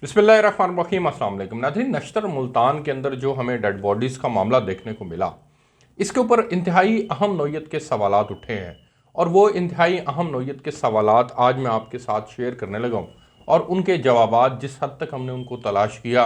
बिस्मिल्लाहिर्रहमानिर्रहीम। अस्सलाम वालेकुम नाज़रीन, नश्तर मुल्तान के अंदर जो हमें डेड बॉडीज़ का मामला देखने को मिला, इसके ऊपर इंतहाई अहम नौइयत के सवालात उठे हैं और वो इंतहाई अहम नौइयत के सवालात आज मैं आपके साथ शेयर करने लगा हूँ और उनके जवाबात जिस हद तक हमने उनको तलाश किया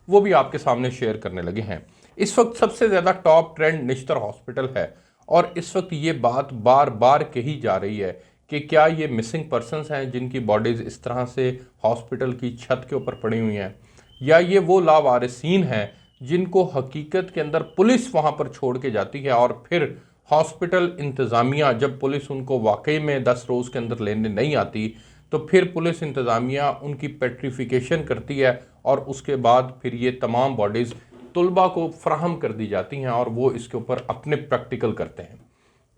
वो भी आपके सामने शेयर करने लगे हैं। इस वक्त सबसे ज़्यादा टॉप ट्रेंड निश्तर हॉस्पिटल है और इस वक्त ये बात बार बार कही जा रही है कि क्या ये मिसिंग पर्सनस हैं जिनकी बॉडीज़ इस तरह से हॉस्पिटल की छत के ऊपर पड़ी हुई हैं, या ये वो लावारिसीन हैं जिनको हकीकत के अंदर पुलिस वहाँ पर छोड़ के जाती है और फिर हॉस्पिटल इंतज़ामिया जब पुलिस उनको वाकई में 10 रोज़ के अंदर लेने नहीं आती तो फिर पुलिस इंतज़ामिया उनकी पेट्रिफिकेशन करती है और उसके बाद फिर ये तमाम बॉडीज़ तलबा को फ्राहम कर दी जाती हैं और वो इसके ऊपर अपने प्रैक्टिकल करते हैं।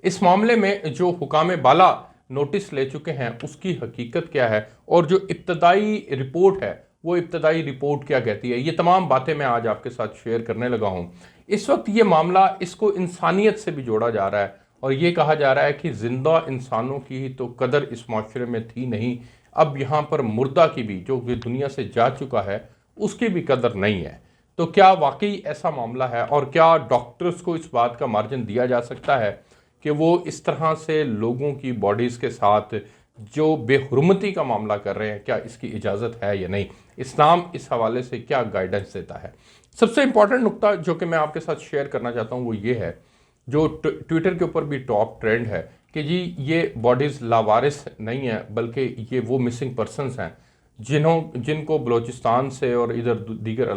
इस मामले में जो हुकाम बाला नोटिस ले चुके हैं उसकी हकीकत क्या है और जो इब्तदाई रिपोर्ट है वो इब्तदाई रिपोर्ट क्या कहती है, ये तमाम बातें मैं आज आपके साथ शेयर करने लगा हूँ। इस वक्त ये मामला इसको इंसानियत से भी जोड़ा जा रहा है और ये कहा जा रहा है कि ज़िंदा इंसानों की तो कदर इस माशरे में थी नहीं, अब यहाँ पर मुर्दा की भी जो दुनिया से जा चुका है उसकी भी कदर नहीं है। तो क्या वाकई ऐसा मामला है और क्या डॉक्टर्स को इस बात का मार्जिन दिया जा सकता है कि वो इस तरह से लोगों की बॉडीज़ के साथ जो बेहुरमती का मामला कर रहे हैं, क्या इसकी इजाज़त है या नहीं? इस्लाम इस हवाले से क्या गाइडेंस देता है? सबसे इम्पॉर्टेंट नुक्ता जो कि मैं आपके साथ शेयर करना चाहता हूँ वो ये है, जो ट्विटर के ऊपर भी टॉप ट्रेंड है कि जी ये बॉडीज़ लावारिस नहीं है बल्कि ये वो मिसिंग पर्सनस हैं जिनको बलूचिस्तान से और इधर दीगर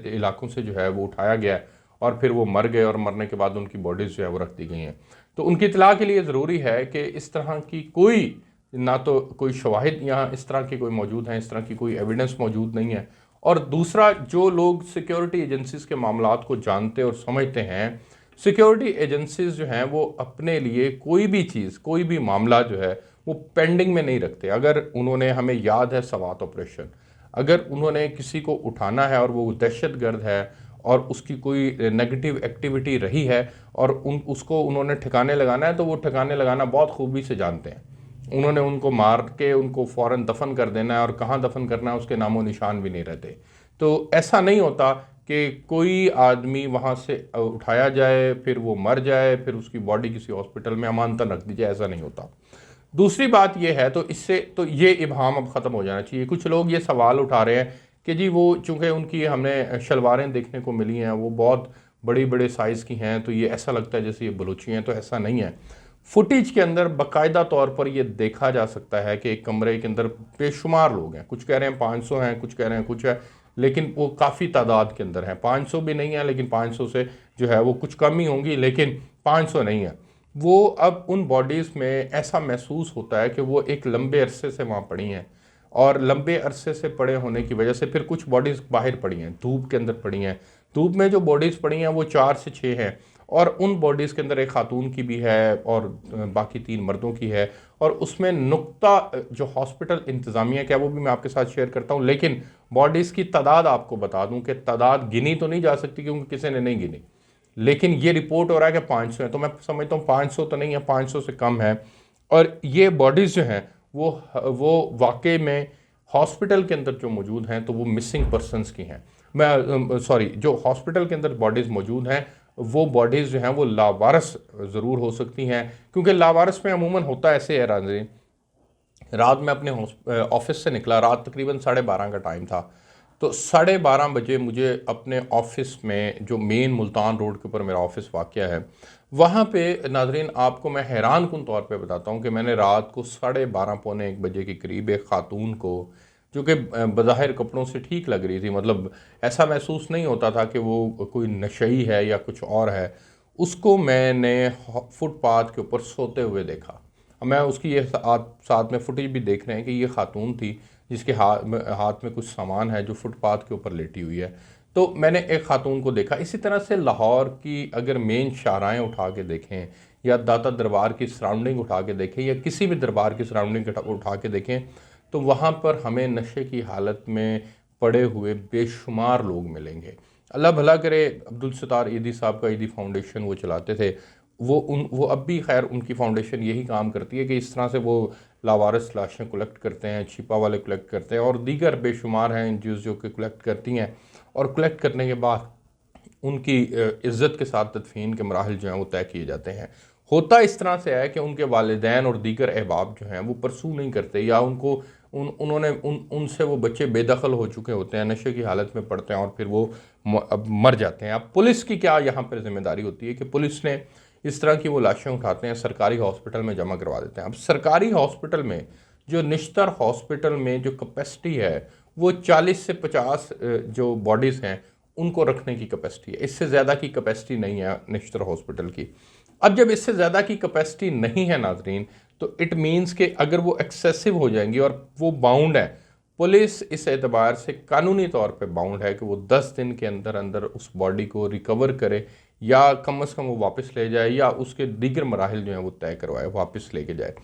इलाकों से जो है वो उठाया गया है और फिर वो मर गए और मरने के बाद उनकी बॉडीज़ जो है वो रख दी गई हैं। तो उनकी इतला के लिए ज़रूरी है कि इस तरह की कोई ना तो कोई शवाहिद यहाँ इस तरह के कोई मौजूद हैं, इस तरह की कोई एविडेंस मौजूद नहीं है। और दूसरा, जो लोग सिक्योरिटी एजेंसीज़ के मामलात को जानते और समझते हैं, सिक्योरिटी एजेंसीज़ जो हैं वो अपने लिए कोई भी चीज़, कोई भी मामला जो है वो पेंडिंग में नहीं रखते। अगर उन्होंने, हमें याद है सवात ऑपरेशन, अगर उन्होंने किसी को उठाना है और वो दहशतगर्द है और उसकी कोई नेगेटिव एक्टिविटी रही है और उसको उन्होंने ठिकाने लगाना है तो वो ठिकाने लगाना बहुत खूबी से जानते हैं। उन्होंने उनको मार के उनको फ़ौरन दफन कर देना है और कहाँ दफन करना है उसके नामो निशान भी नहीं रहते। तो ऐसा नहीं होता कि कोई आदमी वहाँ से उठाया जाए फिर वो मर जाए फिर उसकी बॉडी किसी हॉस्पिटल में अमानतन रख दी जाए, ऐसा नहीं होता। दूसरी बात ये है, तो इससे तो ये इबहम अब ख़त्म हो जाना चाहिए। कुछ लोग ये सवाल उठा रहे हैं कि जी वो चूँकि उनकी हमें शलवारें देखने को मिली हैं वो बहुत बड़ी बड़े साइज़ की हैं तो ये ऐसा लगता है जैसे ये बलूची हैं, तो ऐसा नहीं है। फुटेज के अंदर बाकायदा तौर पर ये देखा जा सकता है कि एक कमरे के अंदर बेशुमार लोग हैं। कुछ कह रहे हैं 500 हैं, कुछ कह रहे हैं कुछ है, लेकिन वो काफ़ी तादाद के अंदर है। 500 भी नहीं है लेकिन 500 से जो है वो कुछ कम ही होंगी, लेकिन 500 नहीं है। वो अब उन बॉडीज़ में ऐसा महसूस होता है कि वो एक लंबे अरसे से वहाँ पड़ी हैं और लंबे अरसे से पड़े होने की वजह से फिर कुछ बॉडीज़ बाहर पड़ी हैं, धूप के अंदर पड़ी हैं। धूप में जो बॉडीज़ पड़ी हैं वो 4 से 6 हैं और उन बॉडीज़ के अंदर एक खातून की भी है और बाकी 3 मर्दों की है। और उसमें नुक्ता जो हॉस्पिटल इंतज़ामिया का है वो भी मैं आपके साथ शेयर करता हूँ, लेकिन बॉडीज़ की तादाद आपको बता दूँ कि तादाद गिनी तो नहीं जा सकती क्योंकि किसी ने नहीं गिनी, लेकिन ये रिपोर्ट हो रहा है कि 500 है, तो मैं समझता हूँ 500 तो नहीं है, 500 से कम है। और ये बॉडीज़ जो हैं वो वाकई में हॉस्पिटल के अंदर जो मौजूद हैं तो वो मिसिंग पर्सनस की हैं। मैं सॉरी, जो हॉस्पिटल के अंदर बॉडीज़ मौजूद हैं वो बॉडीज़ जो हैं वो लावारस ज़रूर हो सकती हैं, क्योंकि लावारस में अमूमन होता ऐसे है राजी। रात में अपने ऑफिस से निकला, रात तकरीबन 12:30 का टाइम था। तो 12:30 बजे मुझे अपने ऑफिस में, जो मेन मुल्तान रोड के ऊपर मेरा ऑफिस वाक़या है, वहाँ पे नाजरीन आपको मैं हैरान कुन तौर पे बताता हूँ कि मैंने रात को 12:30 पौने 1 बजे के करीब एक ख़ातून को, जो कि बज़ाहिर कपड़ों से ठीक लग रही थी, मतलब ऐसा महसूस नहीं होता था कि वो कोई नशई है या कुछ और है, उसको मैंने फुटपाथ के ऊपर सोते हुए देखा। मैं उसकी ये साथ में फुटेज भी देख रहे हैं कि ये खातून थी जिसके हाथ में कुछ सामान है जो फुटपाथ के ऊपर लेटी हुई है। तो मैंने एक खातून को देखा। इसी तरह से लाहौर की अगर मेन शाहराएँ उठा के देखें या दाता दरबार की सराउंडिंग उठा के देखें या किसी भी दरबार की सराउंडिंग उठा के देखें तो वहाँ पर हमें नशे की हालत में पड़े हुए बेशुमार लोग मिलेंगे। अल्लाह भला करे, अब्दुल सत्तार ईदी साहब का ईदी फाउंडेशन वो चलाते थे, वो अब भी खैर उनकी फाउंडेशन यही काम करती है कि इस तरह से वो लावारिस लाशें कलेक्ट करते हैं, छिपा वाले कलेक्ट करते हैं और दीगर बेशुमार हैं एन जो कि कलेक्ट करती हैं और कलेक्ट करने के बाद उनकी इज़्ज़त के साथ तदफीन के मराहल जो हैं वो तय किए जाते हैं। होता इस तरह से है कि उनके वालिदैन और दीगर अहबाब जो हैं वो परसू नहीं करते या उनसे वो बच्चे बेदखल हो चुके होते हैं, नशे की हालत में पड़ते हैं और फिर वो मर जाते हैं। अब पुलिस की क्या यहाँ पर जिम्मेदारी होती है कि पुलिस ने इस तरह की वो लाशें उठाते हैं, सरकारी हॉस्पिटल में जमा करवा देते हैं। अब सरकारी हॉस्पिटल में जो निश्तर हॉस्पिटल में जो कैपेसिटी है वो 40 से 50 जो बॉडीज़ हैं उनको रखने की कैपेसिटी है, इससे ज़्यादा की कैपेसिटी नहीं है निश्तर हॉस्पिटल की। अब जब इससे ज़्यादा की कैपेसिटी नहीं है नाजरीन, तो इट मीन्स कि अगर वो एक्सेसिव हो जाएंगी और वो बाउंड है, पुलिस इस एतबार से कानूनी तौर पे बाउंड है कि वो 10 दिन के अंदर अंदर उस बॉडी को रिकवर करे या कम अज़ कम वो वापस ले जाए या उसके दीगर मराहल जो हैं वो तय करवाए, वापस लेके जाए।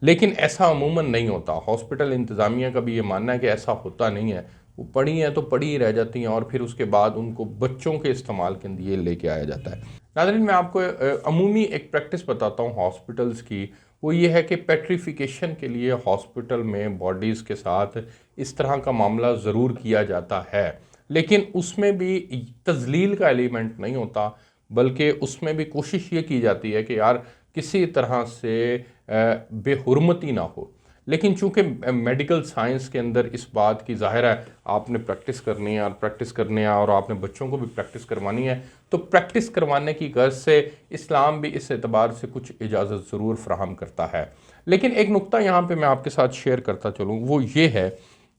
लेकिन ऐसा अमूमन नहीं होता। हॉस्पिटल इंतज़ामिया का भी ये मानना है कि ऐसा होता नहीं है। वो पड़ी हैं तो पड़ी ही रह जाती हैं और फिर उसके बाद उनको बच्चों के इस्तेमाल के लिए लेके आया जाता है। नाज़रीन, मैं आपको अमूमी एक प्रैक्टिस बताता हूँ हॉस्पिटल्स की। वो ये है कि पेट्रिफिकेशन के लिए हॉस्पिटल में बॉडीज़ के साथ इस तरह का मामला ज़रूर किया जाता है, लेकिन उसमें भी तज़लील का एलिमेंट नहीं होता, बल्कि उसमें भी कोशिश ये की जाती है कि यार किसी तरह से बेहुरमती ना हो। लेकिन चूंकि मेडिकल साइंस के अंदर इस बात की ज़ाहिर है आपने प्रैक्टिस करनी है और प्रैक्टिस करनी है और आपने बच्चों को भी प्रैक्टिस करवानी है, तो प्रैक्टिस करवाने की गर्ज से इस्लाम भी इस एतबार से कुछ इजाज़त ज़रूर फ्राहम करता है। लेकिन एक नुक्ता यहाँ पे मैं आपके साथ शेयर करता चलूँ, वो ये है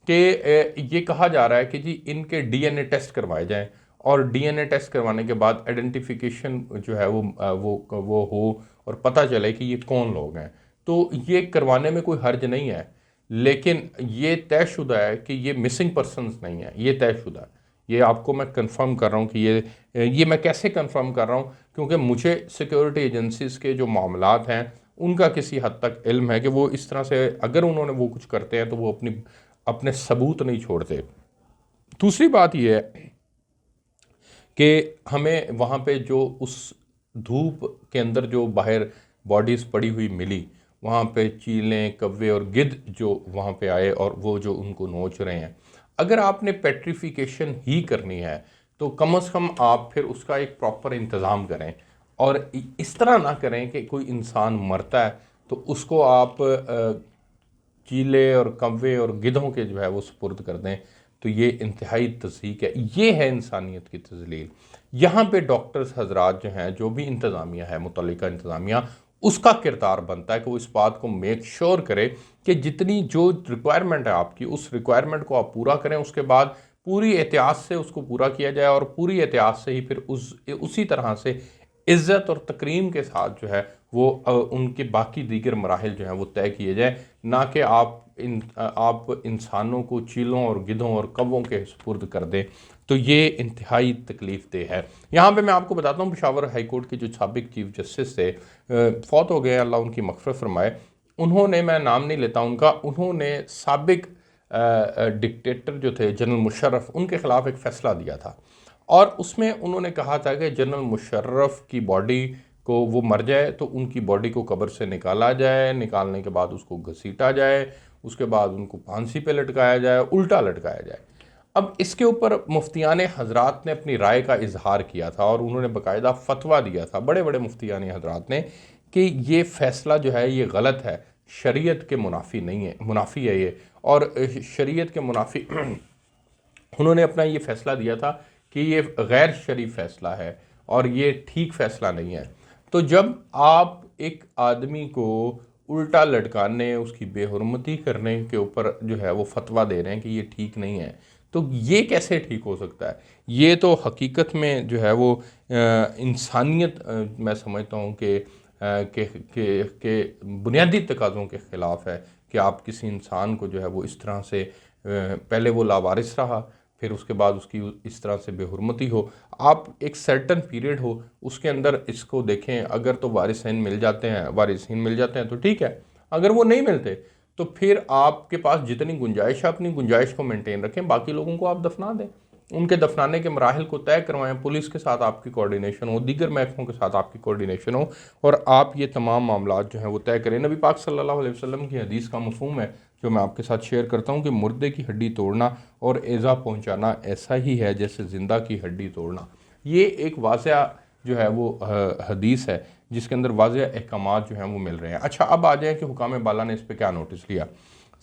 कि ये कहा जा रहा है कि जी इनके डीएनए टेस्ट करवाए जाएं और डीएनए टेस्ट करवाने के बाद आइडेंटिफिकेशन जो है वो हो और पता चले कि ये कौन लोग हैं। तो ये करवाने में कोई हर्ज नहीं है, लेकिन ये तयशुदा है कि ये मिसिंग पर्सनस नहीं है, ये तयशुदा है। ये आपको मैं कंफर्म कर रहा हूँ कि ये मैं कैसे कंफर्म कर रहा हूँ, क्योंकि मुझे सिक्योरिटी एजेंसीज के जो मामलात हैं उनका किसी हद तक इल्म है कि वो इस तरह से अगर उन्होंने वो कुछ करते हैं तो वो अपने सबूत नहीं छोड़ते। दूसरी बात यह है कि हमें वहाँ पे जो उस धूप के अंदर जो बाहर बॉडीज़ पड़ी हुई मिली, वहाँ पे चीलें, कव्वे और गिद्ध जो वहाँ पे आए और वो जो उनको नोच रहे हैं, अगर आपने पेट्रिफिकेशन ही करनी है तो कम से कम आप फिर उसका एक प्रॉपर इंतज़ाम करें और इस तरह ना करें कि कोई इंसान मरता है तो उसको आप चीले और कव्वे और गिद्धों के जो है वो सुपुर्द कर दें। तो ये इंतहाई तज़हीक है, ये है इंसानियत की तज़लील। यहाँ पे डॉक्टर्स हजरात जो हैं, जो भी इंतज़ामिया है, मुतल्लिका इंतज़ामिया, उसका किरदार बनता है कि वो इस बात को मेक श्योर करे कि जितनी जो रिक्वायरमेंट है आपकी, उस रिक्वायरमेंट को आप पूरा करें, उसके बाद पूरी एहतियात से उसको पूरा किया जाए और पूरी एहतियात से ही फिर उसी तरह से इज़्ज़त और तकरीम के साथ जो है वो उनके बाकी दीगर मराहिल जो हैं वो तय किए जाए, ना कि आप इंसानों को चीलों और गिद्धों और कव्वों के सुपुर्द कर दें। तो ये इंतहाई तकलीफ दे है। यहाँ पे मैं आपको बताता हूँ, पेशावर हाई कोर्ट के जो साबिक चीफ जस्टिस थे, फौत हो गए, अल्लाह उनकी मग़फ़िरत फरमाए, उन्होंने, मैं नाम नहीं लेता उनका, उन्होंने साबिक डिक्टेटर जो थे जनरल मुशर्रफ, उनके ख़िलाफ़ एक फ़ैसला दिया था और उसमें उन्होंने कहा था कि जनरल मुशर्रफ की बॉडी को, वो मर जाए तो उनकी बॉडी को कब्र से निकाला जाए, निकालने के बाद उसको घसीटा जाए, उसके बाद उनको फांसी पे लटकाया जाए, उल्टा लटकाया जाए। अब इसके ऊपर मुफ्तियान हजरात ने अपनी राय का इजहार किया था और उन्होंने बाकायदा फतवा दिया था, बड़े बड़े मुफ्तियान हजरात ने, कि ये फ़ैसला जो है ये गलत है, शरीयत के मुनाफी नहीं है, मुनाफी है ये, और शरीयत के मुनाफी उन्होंने अपना ये फ़ैसला दिया था कि ये गैर शरीफ फ़ैसला है और ये ठीक फ़ैसला नहीं है। तो जब आप एक आदमी को उल्टा लटकाने, उसकी बेहुरमती करने के ऊपर जो है वो फतवा दे रहे हैं कि ये ठीक नहीं है, तो ये कैसे ठीक हो सकता है? ये तो हकीकत में जो है वो इंसानियत, मैं समझता हूँ कि बुनियादी तकाज़ों के ख़िलाफ़ है कि आप किसी इंसान को जो है वो इस तरह से, पहले वो लावारिस रहा, फिर उसके बाद उसकी इस तरह से बेहुरमती हो, आप एक सर्टन पीरियड हो उसके अंदर इसको देखें। अगर तो वारिसीन मिल जाते हैं तो ठीक है, अगर वो नहीं मिलते तो फिर आपके पास जितनी गुंजाइश है अपनी गुंजाइश को मेंटेन रखें, बाकी लोगों को आप दफना दें। उनके दफनाने के मराहल को तय करवाएं, पुलिस के साथ आपकी कोऑर्डिनेशन हो, दीगर महकमों के साथ आपकी कोऑर्डिनेशन हो और आप ये तमाम मामला जो हैं वो तय करें। नबी पाक सल्लल्लाहु अलैहि वसल्लम की हदीस का मफ़हूम है जो मैं आपके साथ शेयर करता हूँ कि मुर्दे की हड्डी तोड़ना और एज़ा पहुँचाना ऐसा ही है जैसे ज़िंदा की हड्डी तोड़ना। ये एक वाज़ह जो है वो हदीस है जिसके अंदर वाज़ह अहकामात जो हैं वो मिल रहे हैं। अच्छा, अब आ जाए कि हुकाम बाला ने इस पर क्या नोटिस लिया।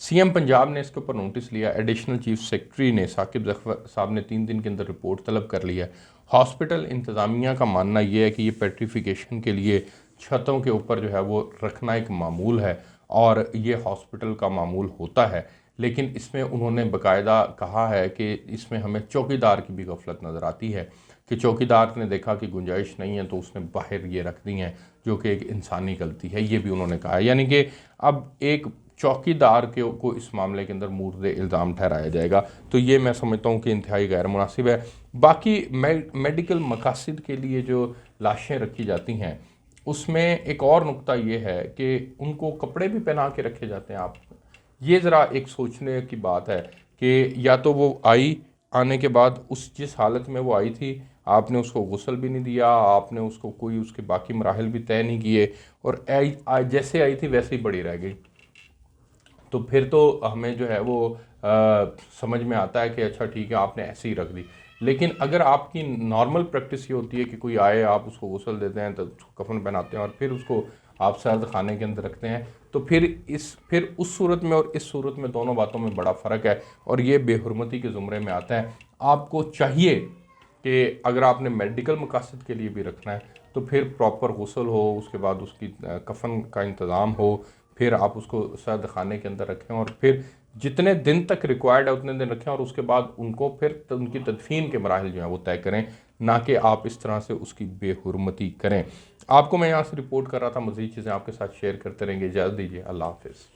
सीएम पंजाब ने इसके ऊपर नोटिस लिया। एडिशनल चीफ सेक्रेटरी ने साकिब जफर साहब ने 3 दिन के अंदर रिपोर्ट तलब कर ली है। हॉस्पिटल इंतज़ामिया का मानना ये है कि ये पेट्रीफिकेशन के लिए छतों के ऊपर जो है वो रखना एक मामूल है और ये हॉस्पिटल का मामूल होता है, लेकिन इसमें उन्होंने बाकायदा कहा है कि इसमें हमें चौकीदार की भी गफलत नज़र आती है कि चौकीदार ने देखा कि गुंजाइश नहीं है तो उसने बाहर ये रख दी हैं, जो कि एक इंसानी गलती है, ये भी उन्होंने कहा है। यानी कि अब एक चौकीदार के को इस मामले के अंदर मुर्दे इल्ज़ाम ठहराया जाएगा, तो ये मैं समझता हूँ कि इंतहाई गैर मुनासिब है। बाकी मेडिकल मकासद के लिए जो लाशें रखी जाती हैं उसमें एक और नुक्ता ये है कि उनको कपड़े भी पहना के रखे जाते हैं। आप ये ज़रा एक सोचने की बात है कि या तो वो आने के बाद उस जिस हालत में वो आई थी आपने उसको गुस्ल भी नहीं दिया, आपने उसको कोई उसके बाकी मराहल भी तय नहीं किए और जैसे आई थी वैसे ही पड़ी रह गई, तो फिर तो हमें जो है वो समझ में आता है कि अच्छा ठीक है आपने ऐसे ही रख दी। लेकिन अगर आपकी नॉर्मल प्रैक्टिस ये होती है कि कोई आए आप उसको गुस्ल देते हैं तो उसको कफन पहनाते हैं और फिर उसको आप सर्द खाने के अंदर रखते हैं, तो फिर उस सूरत में और इस सूरत में दोनों बातों में बड़ा फ़र्क है और ये बेहुरमती के ज़ुमरे में आता है। आपको चाहिए कि अगर आपने मेडिकल मकासद के लिए भी रखना है तो फिर प्रॉपर गुस्ल हो, उसके बाद उसकी कफन का इंतज़ाम हो, फिर आप उसको सर्द खाने के अंदर रखें और फिर जितने दिन तक रिक्वायर्ड है उतने दिन रखें और उसके बाद उनको फिर उनकी तदफीन के मराहल जो हैं वो तय करें, ना कि आप इस तरह से उसकी बेहुरमती करें। आपको मैं यहाँ से रिपोर्ट कर रहा था, मज़ीद चीज़ें आपके साथ शेयर करते रहेंगे। इजाज़त दीजिए, अल्लाह हाफ़िज़।